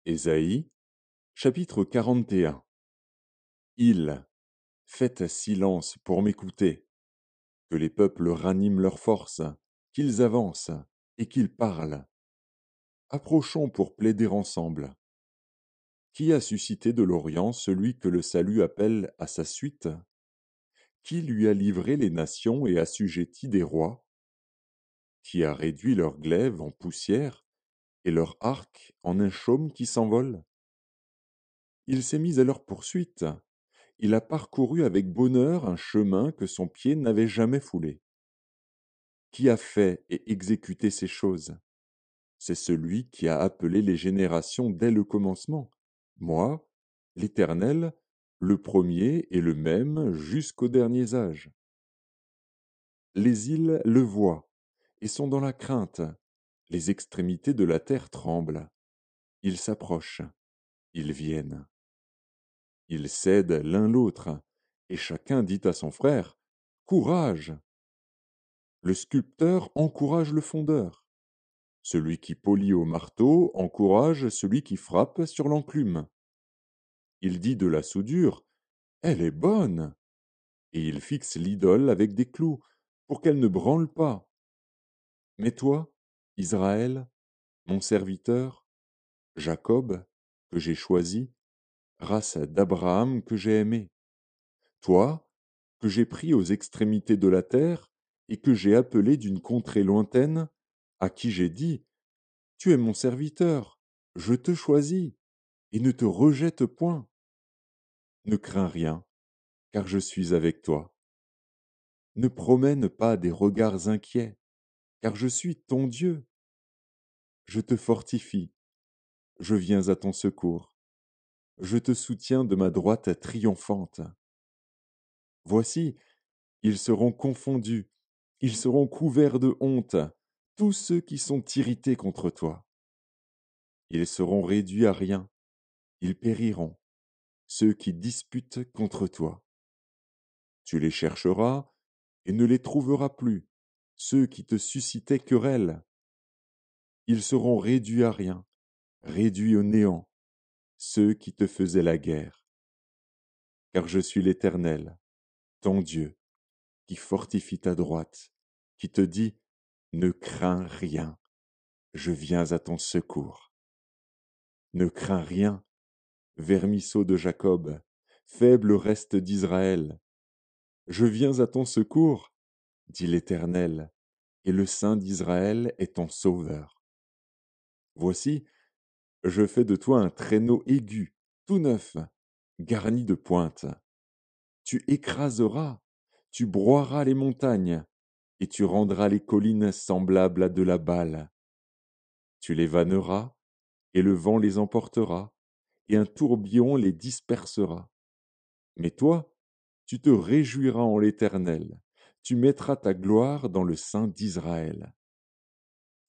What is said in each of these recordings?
Ésaïe, chapitre 41. Il, faites silence pour m'écouter, que les peuples raniment leur force, qu'ils avancent et qu'ils parlent. Approchons pour plaider ensemble. Qui a suscité de l'Orient celui que le salut appelle à sa suite? Qui lui a livré les nations et assujetti des rois? Qui a réduit leur glaive en poussière et leur arc en un chaume qui s'envole? Il s'est mis à leur poursuite. Il a parcouru avec bonheur un chemin que son pied n'avait jamais foulé. Qui a fait et exécuté ces choses? C'est celui qui a appelé les générations dès le commencement. Moi, l'Éternel, le premier et le même jusqu'aux derniers âges. Les îles le voient et sont dans la crainte. Les extrémités de la terre tremblent. Ils s'approchent, ils viennent. Ils cèdent l'un l'autre, et chacun dit à son frère, Courage! Le sculpteur encourage le fondeur. Celui qui polit au marteau encourage celui qui frappe sur l'enclume. Il dit de la soudure, Elle est bonne! Et il fixe l'idole avec des clous, pour qu'elle ne branle pas. Mais toi, Israël, mon serviteur, Jacob, que j'ai choisi, race d'Abraham que j'ai aimé, toi, que j'ai pris aux extrémités de la terre, et que j'ai appelé d'une contrée lointaine, à qui j'ai dit, Tu es mon serviteur, je te choisis, et ne te rejette point. Ne crains rien, car je suis avec toi. Ne promène pas des regards inquiets, car je suis ton Dieu. Je te fortifie, je viens à ton secours, je te soutiens de ma droite triomphante. Voici, ils seront confondus, ils seront couverts de honte, tous ceux qui sont irrités contre toi. Ils seront réduits à rien, ils périront, ceux qui disputent contre toi. Tu les chercheras et ne les trouveras plus, ceux qui te suscitaient querelle. Ils seront réduits à rien, réduits au néant, ceux qui te faisaient la guerre. Car je suis l'Éternel, ton Dieu, qui fortifie ta droite, qui te dit, Ne crains rien, je viens à ton secours. Ne crains rien, vermisseau de Jacob, faible reste d'Israël. Je viens à ton secours, dit l'Éternel, et le Saint d'Israël est ton sauveur. Voici, je fais de toi un traîneau aigu, tout neuf, garni de pointes. Tu écraseras, tu broieras les montagnes, et tu rendras les collines semblables à de la balle. Tu les vanneras, et le vent les emportera, et un tourbillon les dispersera. Mais toi, tu te réjouiras en l'Éternel, tu mettras ta gloire dans le sein d'Israël.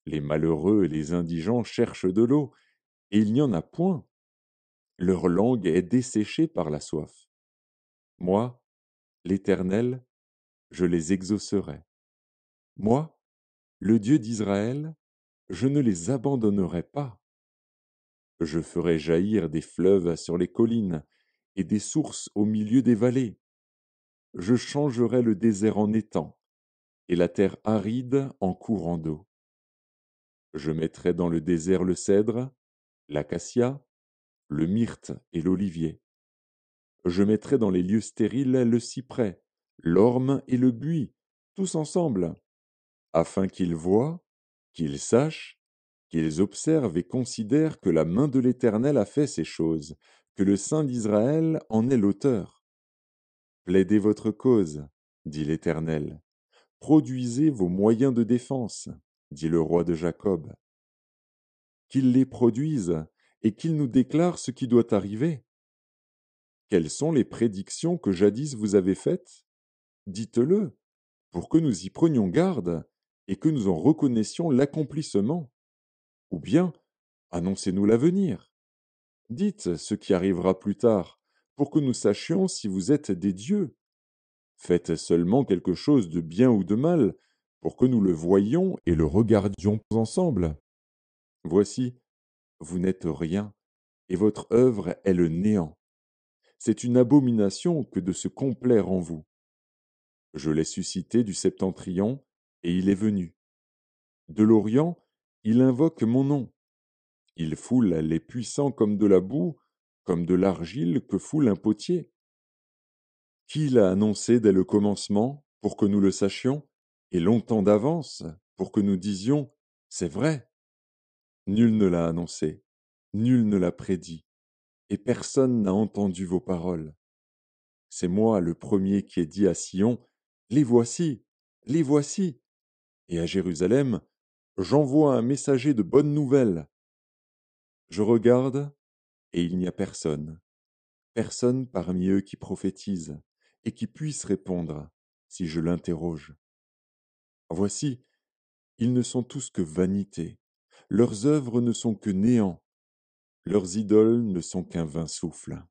Les malheureux et les indigents cherchent de l'eau, et il n'y en a point. Leur langue est desséchée par la soif. Moi, l'Éternel, je les exaucerai. Moi, le Dieu d'Israël, je ne les abandonnerai pas. Je ferai jaillir des fleuves sur les collines et des sources au milieu des vallées. Je changerai le désert en étang et la terre aride en courant d'eau. Je mettrai dans le désert le cèdre, l'acacia, le myrte et l'olivier. Je mettrai dans les lieux stériles le cyprès, l'orme et le buis, tous ensemble, afin qu'ils voient, qu'ils sachent, qu'ils observent et considèrent que la main de l'Éternel a fait ces choses, que le Saint d'Israël en est l'auteur. Plaidez votre cause, dit l'Éternel. Produisez vos moyens de défense, dit le roi de Jacob. Qu'il les produise et qu'il nous déclare ce qui doit arriver. Quelles sont les prédictions que jadis vous avez faites? Dites-le, pour que nous y prenions garde et que nous en reconnaissions l'accomplissement. Ou bien, annoncez-nous l'avenir. Dites ce qui arrivera plus tard, pour que nous sachions si vous êtes des dieux. Faites seulement quelque chose de bien ou de mal, pour que nous le voyions et le regardions ensemble. Voici, vous n'êtes rien, et votre œuvre est le néant. C'est une abomination que de se complaire en vous. Je l'ai suscité du septentrion, et il est venu. De l'Orient, il invoque mon nom. Il foule les puissants comme de la boue, comme de l'argile que foule un potier. Qui l'a annoncé dès le commencement pour que nous le sachions, et longtemps d'avance pour que nous disions c'est vrai? Nul ne l'a annoncé, nul ne l'a prédit, et personne n'a entendu vos paroles. C'est moi le premier qui ai dit à Sion, les voici, et à Jérusalem, j'envoie un messager de bonnes nouvelles. Je regarde, et il n'y a personne, personne parmi eux qui prophétise, et qui puisse répondre, si je l'interroge. Voici, ils ne sont tous que vanité, leurs œuvres ne sont que néant, leurs idoles ne sont qu'un vain souffle.